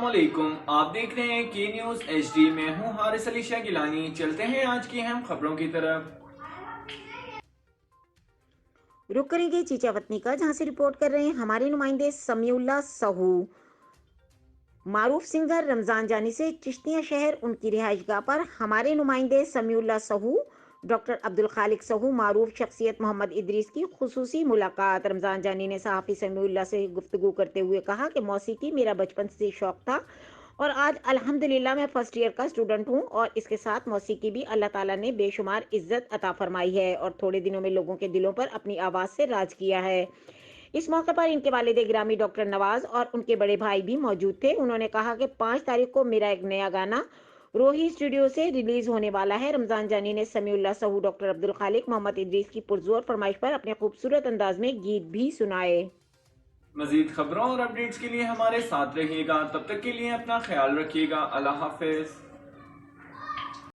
अस्सलाम वालेकुम, आप देख रहे हैं की न्यूज़ HD। में हूं हारिस अली शाह गिलानी। चलते हैं आज की अहम खबरों की तरफ। रुक करेंगे चीचावतनी का, जहां से रिपोर्ट कर रहे हैं हमारे नुमाइंदे समीउल्लाह सहू। मारूफ सिंगर रमजान जानी से चिश्तिया शहर उनकी रिहाइशगाह पर हमारे नुमाइंदे समीउल्लाह सहू डॉक्टर अब्दुल खालिक सहू मारूफ शख्सियत मोहम्मद इदरीस की खुसूसी मुलाकात। रमजान जानी ने सहाफ़ी समीउल्लाह से गुफ्तगू करते हुए कहा कि मौसीकी मेरा बचपन से शौक था और आज अल्हम्दुलिल्लाह मैं फर्स्ट ईयर का स्टूडेंट हूँ और इसके साथ मौसीकी भी अल्लाह ताला ने बेशुमार इज्जत अता फरमाई है और थोड़े दिनों में लोगों के दिलों पर अपनी आवाज़ से राज किया है। इस मौके पर इनके वालिद गिरामी डॉक्टर नवाज और उनके बड़े भाई भी मौजूद थे। उन्होंने कहा कि 5 तारीख को मेरा एक नया गाना रोही स्टूडियो से रिलीज होने वाला है। रमजान जानी ने समीउल्लाह सहू डॉक्टर अब्दुल खालिक मोहम्मद इदरीस की पुरजोर फरमाइश पर अपने खूबसूरत अंदाज में गीत भी सुनाए। मजीद खबरों और अपडेट्स के लिए हमारे साथ रहिएगा। तब तक के लिए अपना ख्याल रखिएगा। अल्लाह हाफिज।